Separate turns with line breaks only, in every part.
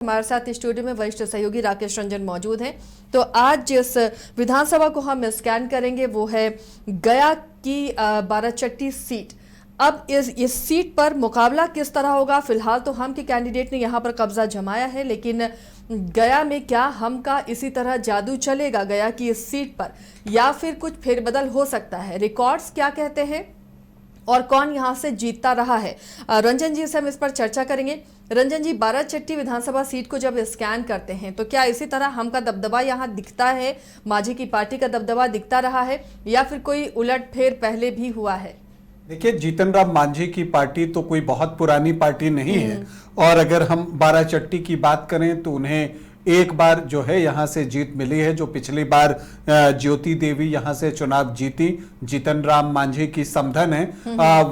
हमारे साथ स्टूडियो में वरिष्ठ सहयोगी राकेश रंजन मौजूद हैं। तो आज जिस विधानसभा को हम स्कैन करेंगे वो है गया की बाराचट्टी सीट। अब इस सीट पर मुकाबला किस तरह होगा? फिलहाल तो हम के कैंडिडेट ने यहां पर कब्जा जमाया है, लेकिन गया में क्या हम का इसी तरह जादू चलेगा गया की इस सीट पर, या फिर कुछ फेरबदल हो सकता है? रिकॉर्ड्स क्या कहते हैं और कौन यहां से जीतता रहा है? रंजन जी से हम इस पर चर्चा करेंगे। रंजन जी, बाराचट्टी विधानसभा सीट को जब स्कैन करते हैं तो क्या इसी तरह हम का दबदबा यहां दिखता है, मांझी की पार्टी का दबदबा दिखता रहा है, या फिर कोई उलटफेर पहले भी हुआ है?
देखिए, जीतन राम मांझी की पार्टी तो कोई बहुत पुरानी पार्टी नहीं है, और अगर हम बाराचट्टी की बात करें तो उन्हें एक बार जो है यहाँ से जीत मिली है। जो पिछली बार ज्योति देवी यहाँ से चुनाव जीती, जीतन राम मांझी की समधन है।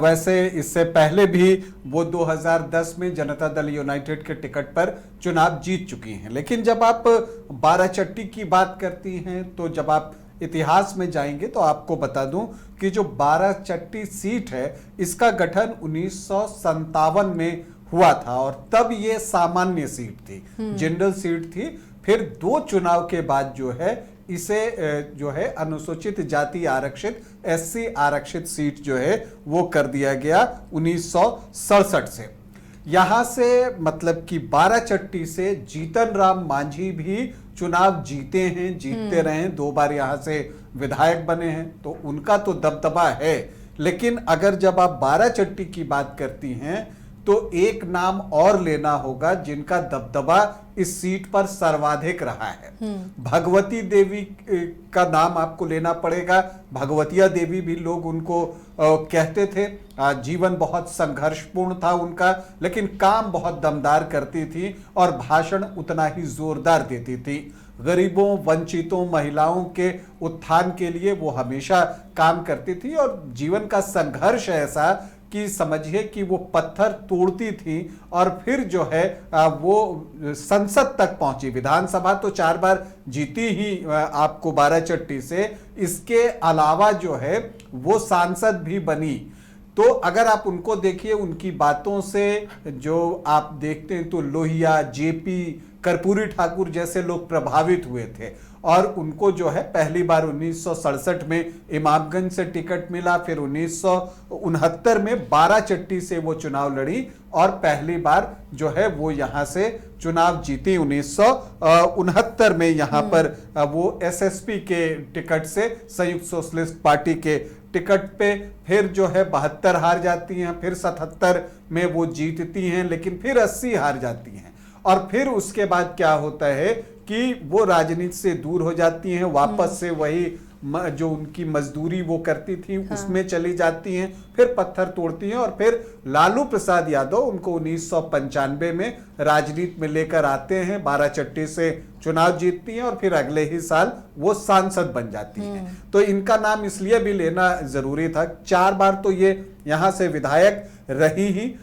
वैसे इससे पहले भी वो 2010 में जनता दल यूनाइटेड के टिकट पर चुनाव जीत चुकी हैं। लेकिन जब आप बाराचट्टी की बात करती हैं तो जब आप इतिहास में जाएंगे तो आपको बता दूं कि जो बाराचट्टी सीट है इसका गठन 1957 में हुआ था, और तब ये सामान्य सीट थी, जनरल सीट थी। फिर 2 चुनाव के बाद जो है इसे जो है अनुसूचित जाति आरक्षित SC आरक्षित सीट जो है वो कर दिया गया 1967 से। यहां से मतलब कि बाराचट्टी से जीतन राम मांझी भी चुनाव जीते हैं, जीतते रहे, 2 बार यहां से विधायक बने हैं, तो उनका तो दबदबा है। लेकिन अगर जब आप बाराचट्टी की बात करती हैं तो एक नाम और लेना होगा जिनका दबदबा इस सीट पर सर्वाधिक रहा है। भगवती देवी का नाम आपको लेना पड़ेगा। भगवतिया देवी भी लोग उनको कहते थे। जीवन बहुत संघर्षपूर्ण था उनका, लेकिन काम बहुत दमदार करती थी और भाषण उतना ही जोरदार देती थी। गरीबों, वंचितों, महिलाओं के उत्थान के लिए वो हमेशा काम करती थी, और जीवन का संघर्ष ऐसा कि समझिए कि वो पत्थर तोड़ती थी और फिर जो है वो संसद तक पहुंची। विधानसभा तो 4 बार जीती ही आपको बाराचट्टी से, इसके अलावा जो है वो सांसद भी बनी। तो अगर आप उनको देखिए, उनकी बातों से जो आप देखते हैं तो लोहिया, JP, कर्पूरी ठाकुर जैसे लोग प्रभावित हुए थे, और उनको जो है पहली बार 1967 में इमामगंज से टिकट मिला, फिर 1969 में बाराचट्टी से वो चुनाव लड़ी और पहली बार जो है वो यहां से चुनाव जीती 1969 में। यहां पर वो SSP के टिकट से, संयुक्त सोशलिस्ट पार्टी के टिकट पे, फिर जो है 72 हार जाती हैं, फिर 77 में वो जीतती हैं, लेकिन फिर 80 हार जाती हैं, और फिर उसके बाद क्या होता है कि वो राजनीति से दूर हो जाती हैं, वापस से वही जो उनकी मजदूरी वो करती थी उसमें चली जाती हैं, फिर पत्थर तोड़ती हैं, और फिर लालू प्रसाद यादव उनको 1995 में राजनीति में लेकर आते हैं, बाराचट्टी से चुनाव जीतती हैं और फिर अगले ही साल वो सांसद बन जाती हैं। तो इनका नाम इसलिए भी लेना जरूरी था, 4 बार तो ये यहाँ से विधायक रही ही।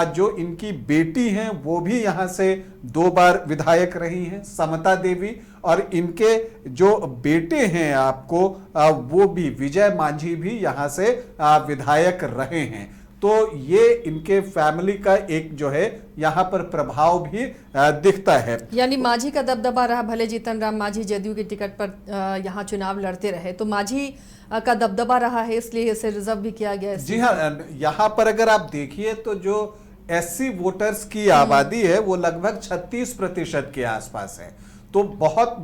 जो इनकी बेटी हैं वो भी यहाँ से 2 बार विधायक रही हैं, समता देवी, और इनके जो बेटे हैं आपको वो भी, विजय मांझी भी यहाँ से विधायक रहे हैं। तो ये इनके फैमिली का एक जो है यहाँ पर प्रभाव भी दिखता है।
यानी मांझी का दबदबा रहा, भले जीतन राम मांझी जदयू के टिकट पर यहाँ चुनाव लड़ते रहे, तो मांझी का दबदबा रहा है, इसलिए इसे रिजर्व भी किया गया है।
जी हाँ, यहाँ पर अगर आप देखिए तो जो SC वोटर्स की आबादी है वो लगभग 36% के आसपास है, तो बहुत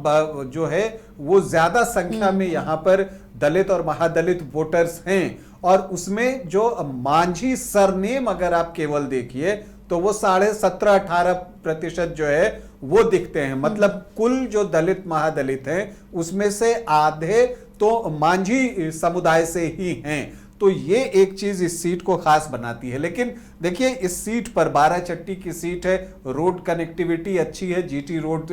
जो है वो ज्यादा संख्या में यहाँ पर दलित और महादलित वोटर्स हैं। और उसमें जो मांझी सरनेम अगर आप केवल देखिए तो वो 17.5-18% जो है वो दिखते हैं। मतलब कुल जो दलित महादलित हैं उसमें से आधे तो मांझी समुदाय से ही हैं। तो ये एक चीज इस सीट को खास बनाती है। लेकिन देखिए, इस सीट पर, बाराचट्टी की सीट है, रोड कनेक्टिविटी अच्छी है, GT रोड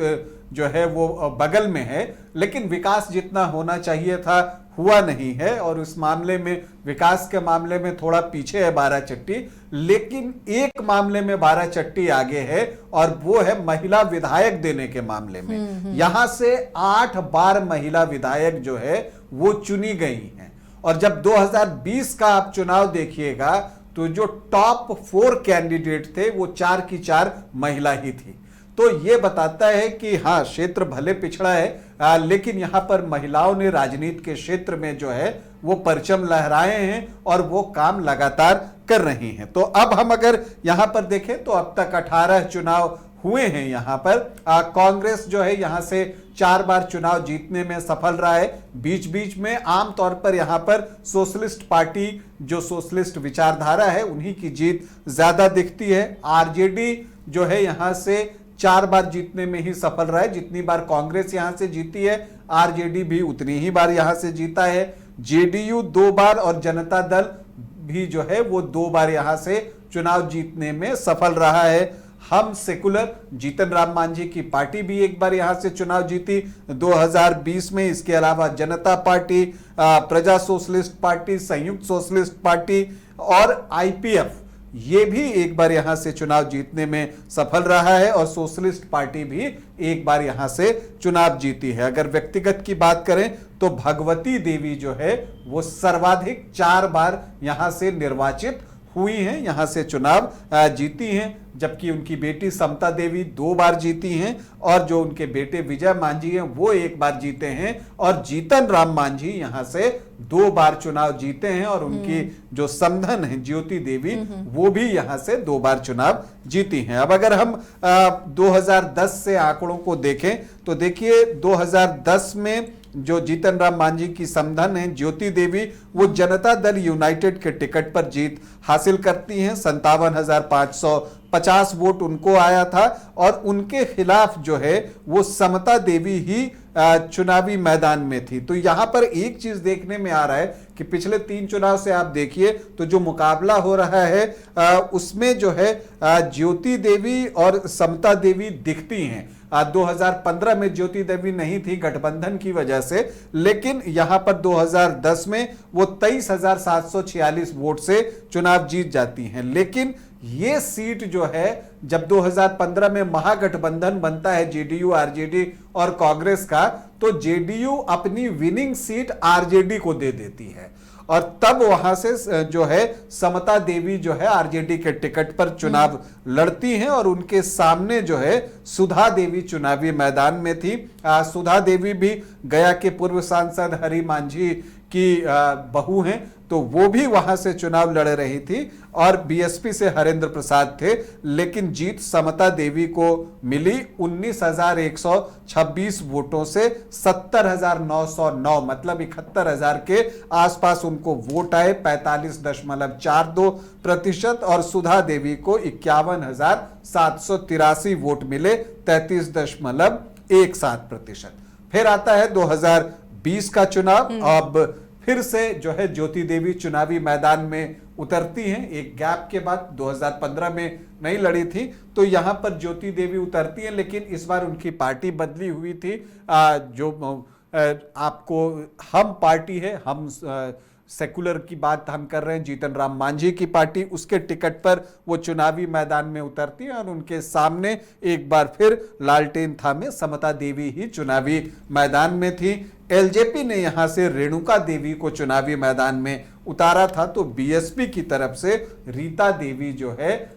जो है वो बगल में है, लेकिन विकास जितना होना चाहिए था हुआ नहीं है, और उस मामले में, विकास के मामले में थोड़ा पीछे है बाराचट्टी। लेकिन एक मामले में बाराचट्टी आगे है, और वो है महिला विधायक देने के मामले में। यहां से 8 बार महिला विधायक जो है वो चुनी गई हैं, और जब 2020 का आप चुनाव देखिएगा तो जो टॉप 4 कैंडिडेट थे वो 4 की 4 महिला ही थी। तो ये बताता है कि हाँ, क्षेत्र भले पिछड़ा है लेकिन यहाँ पर महिलाओं ने राजनीति के क्षेत्र में जो है वो परचम लहराए हैं और वो काम लगातार कर रही हैं। तो अब हम अगर यहाँ पर देखें तो अब तक 18 चुनाव हुए हैं। यहाँ पर कांग्रेस जो है यहाँ से 4 बार चुनाव जीतने में सफल रहा है। बीच बीच में आमतौर पर यहाँ पर सोशलिस्ट पार्टी, जो सोशलिस्ट विचारधारा है, उन्हीं की जीत ज्यादा दिखती है। आरजेडी जो है यहाँ से 4 बार जीतने में ही सफल रहा है। जितनी बार कांग्रेस यहां से जीती है, आरजेडी भी उतनी ही बार यहां से जीता है। जेडीयू 2 बार और जनता दल भी जो है वो 2 बार यहां से चुनाव जीतने में सफल रहा है। हम सेकुलर, जीतन राम मांझी की पार्टी भी 1 बार यहां से चुनाव जीती 2020 में। इसके अलावा जनता पार्टी, प्रजा सोशलिस्ट पार्टी, संयुक्त सोशलिस्ट पार्टी और आईपीएफ, ये भी 1 बार यहां से चुनाव जीतने में सफल रहा है और सोशलिस्ट पार्टी भी 1 बार यहां से चुनाव जीती है। अगर व्यक्तिगत की बात करें तो भगवती देवी जो है वो सर्वाधिक 4 बार यहां से निर्वाचित हुई हैं, यहां से चुनाव जीती हैं, जबकि उनकी बेटी समता देवी 2 बार जीती हैं और जो उनके बेटे विजय मांझी हैं वो 1 बार जीते हैं और जीतन राम मांझी यहां से 2 बार चुनाव जीते हैं और उनकी जो समधन है ज्योति देवी वो भी यहां से 2 बार चुनाव जीती हैं। अब अगर हम 2010 से आंकड़ों को देखें तो देखिए 2010 में जो जीतन राम मांझी की समधन है ज्योति देवी, वो जनता दल यूनाइटेड के टिकट पर जीत हासिल करती हैं। 57,550 वोट उनको आया था और उनके खिलाफ जो है वो समता देवी ही चुनावी मैदान में थी। तो यहां पर एक चीज देखने में आ रहा है कि पिछले 3 चुनाव से आप देखिए तो जो मुकाबला हो रहा है उसमें जो है ज्योति देवी और समता देवी दिखती हैं। 2015 में ज्योति देवी नहीं थी गठबंधन की वजह से, लेकिन यहां पर 2010 में वो 23,746 वोट से चुनाव जीत जाती हैं। लेकिन ये सीट जो है जब 2015 में महागठबंधन बनता है जेडीयू, आरजेडी और कांग्रेस का, तो जेडीयू अपनी विनिंग सीट आरजेडी को दे देती है और तब वहां से जो है समता देवी जो है आरजेडी के टिकट पर चुनाव लड़ती हैं और उनके सामने जो है सुधा देवी चुनावी मैदान में थी। सुधा देवी भी गया के पूर्व सांसद हरि मांझी की बहू हैं, तो वो भी वहां से चुनाव लड़ रही थी और बीएसपी से हरेंद्र प्रसाद थे, लेकिन जीत समता देवी को मिली 19,126 वोटों से 70,909, मतलब 71,000 के आसपास उनको वोट आए, 45.42% और सुधा देवी को 51,783 वोट मिले, 33.17%। फिर आता है 2020 का चुनाव। अब फिर से जो है ज्योति देवी चुनावी मैदान में उतरती हैं। एक गैप के बाद 2015 में नहीं लड़ी थी, तो यहां पर ज्योति देवी उतरती हैं, लेकिन इस बार उनकी पार्टी बदली हुई थी। जो आपको हम पार्टी है, हम सेकुलर की बात हम कर रहे हैं, जीतन राम मांझी की पार्टी, उसके टिकट पर वो चुनावी मैदान में उतरती है और उनके सामने एक बार फिर लालटेन थामे समता देवी ही चुनावी मैदान में थी। एलजेपी ने यहां से रेणुका देवी को चुनावी मैदान में उतारा था, तो बीएसपी की तरफ से रीता देवी जो है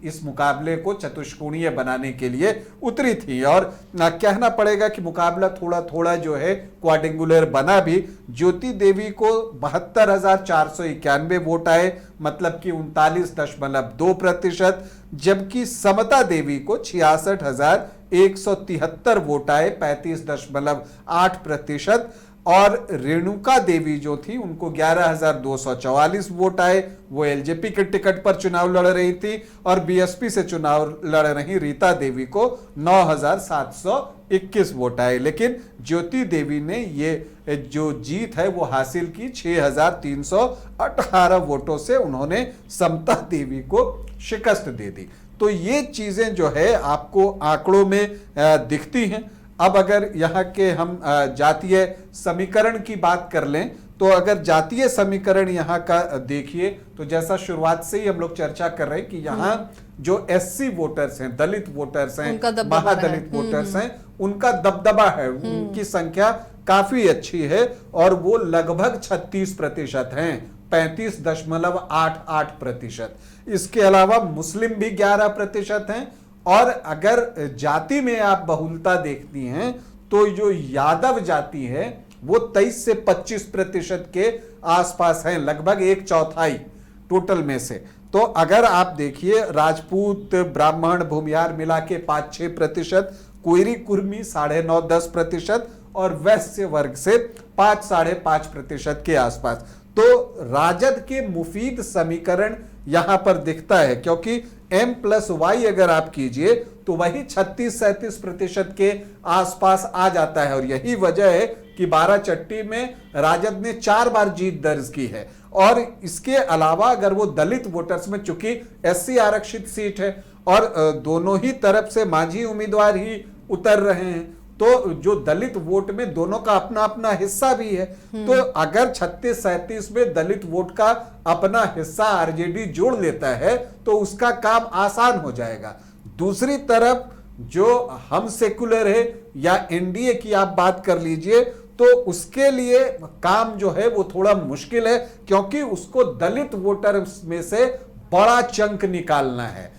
इस मुकाबले को चतुष्कोणीय बनाने के लिए उतरी थी और कहना पड़ेगा कि मुकाबला थोड़ा थोड़ा जो है क्वाड्रेंगुलर बना भी। ज्योति देवी को 72,491 वोट आए, मतलब कि 39.2%, जबकि समता देवी को 66,173 वोट आए, 35.8%, और रेणुका देवी जो थी उनको 11,244 वोट आए, वो एलजेपी के टिकट पर चुनाव लड़ रही थी, और बीएसपी से चुनाव लड़ रही रीता देवी को 9,721 वोट आए। लेकिन ज्योति देवी ने ये जो जीत है वो हासिल की 6,318 वोटों से, उन्होंने समता देवी को शिकस्त दे दी। तो ये चीजें जो है आपको आंकड़ों में दिखती हैं। अब अगर यहाँ के हम जातीय समीकरण की बात कर लें, तो अगर जातीय समीकरण यहाँ का देखिए तो जैसा शुरुआत से ही हम लोग चर्चा कर रहे हैं कि यहाँ जो एससी वोटर्स हैं, दलित वोटर्स हैं, महादलित वोटर्स हैं, उनका दबदबा है, उनकी संख्या काफी अच्छी है और वो लगभग 36% हैं, 35.88%। इसके अलावा मुस्लिम भी 11% हैं और अगर जाति में आप बहुलता देखती हैं तो जो यादव जाति है वो 23 से 25% के आसपास है, लगभग 1/4 टोटल में से। तो अगर आप देखिए राजपूत, ब्राह्मण, भूमिहार मिला के 5-6%, कोयरी कुर्मी 9.5-10% और वैश्य वर्ग से 5-5.5% के आसपास। तो राजद के मुफीद समीकरण यहां पर दिखता है, क्योंकि M+Y अगर आप कीजिए तो वही 36-37% के आसपास आ जाता है। और यही वजह है कि बाराचट्टी में राजद ने 4 बार जीत दर्ज की है। और इसके अलावा अगर वो दलित वोटर्स में, चूंकि SC आरक्षित सीट है और दोनों ही तरफ से मांझी उम्मीदवार ही उतर रहे हैं, तो जो दलित वोट में दोनों का अपना अपना हिस्सा भी है। तो अगर 36-37 में दलित वोट का अपना हिस्सा आरजेडी जोड़ लेता है तो उसका काम आसान हो जाएगा। दूसरी तरफ जो हम सेकुलर है या एनडीए की आप बात कर लीजिए, तो उसके लिए काम जो है वो थोड़ा मुश्किल है, क्योंकि उसको दलित वोटर में से बड़ा चंक निकालना है।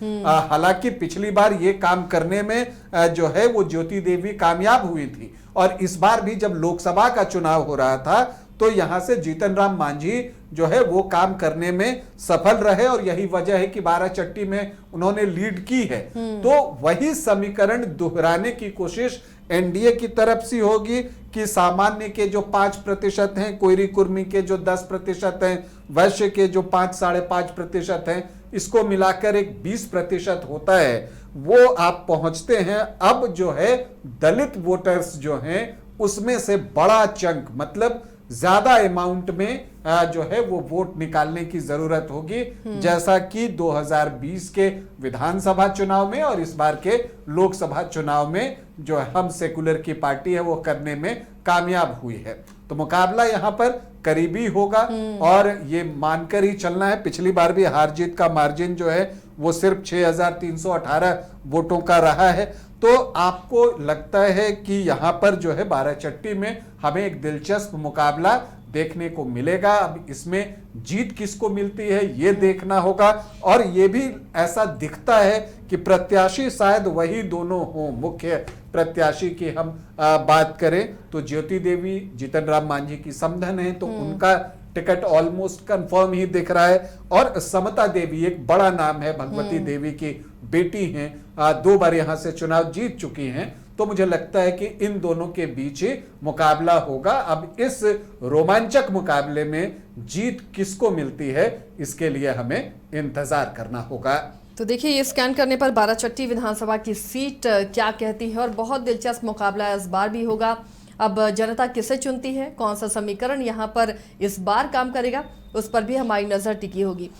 हालांकि पिछली बार ये काम करने में जो है वो ज्योति देवी कामयाब हुई थी, और इस बार भी जब लोकसभा का चुनाव हो रहा था तो यहां से जीतन राम मांझी जो है वो काम करने में सफल रहे, और यही वजह है कि बाराचट्टी में उन्होंने लीड की है। तो वही समीकरण दोहराने की कोशिश एनडीए की तरफ से होगी कि सामान्य के जो 5% हैं, कोयरी कुर्मी के जो 10% हैं, वैश्य के जो 5-5.5% हैं, इसको मिलाकर एक 20% होता है, वो आप पहुंचते हैं। अब जो है दलित वोटर्स जो हैं उसमें से बड़ा चंक, मतलब ज्यादा अमाउंट में जो है वो वोट निकालने की जरूरत होगी, जैसा कि 2020 के विधानसभा चुनाव में और इस बार के लोकसभा चुनाव में जो हम सेकुलर की पार्टी है वो करने में कामयाब हुई है। तो मुकाबला यहां पर करीबी होगा और ये मानकर ही चलना है। पिछली बार भी हार जीत का मार्जिन जो है वो सिर्फ 6,318 वोटों का रहा है। तो आपको लगता है कि यहां पर जो है बाराचट्टी में हमें एक दिलचस्प मुकाबला देखने को मिलेगा। अब इसमें जीत किसको मिलती है ये देखना होगा, और ये भी ऐसा दिखता है कि प्रत्याशी शायद वही दोनों हों। मुख्य प्रत्याशी की हम बात करें तो ज्योति देवी जीतन राम मांझी की समधन है, तो उनका टिकट ऑलमोस्ट कंफर्म ही दिख रहा है। और समता देवी एक बड़ा नाम है, भगवती देवी की बेटी हैं, 2 बार यहां से चुनाव जीत चुकी हैं। तो मुझे लगता है कि इन दोनों के बीच ही मुकाबला होगा। अब इस रोमांचक मुकाबले में जीत किसको मिलती है इसके लिए हमें इंतजार करना होगा।
तो देखिए ये स्कैन करने पर बाराचट्टी विधानसभा की सीट क्या कहती है, और बहुत दिलचस्प मुकाबला इस बार भी होगा। अब जनता किसे चुनती है, कौन सा समीकरण यहाँ पर इस बार काम करेगा, उस पर भी हमारी नजर टिकी होगी।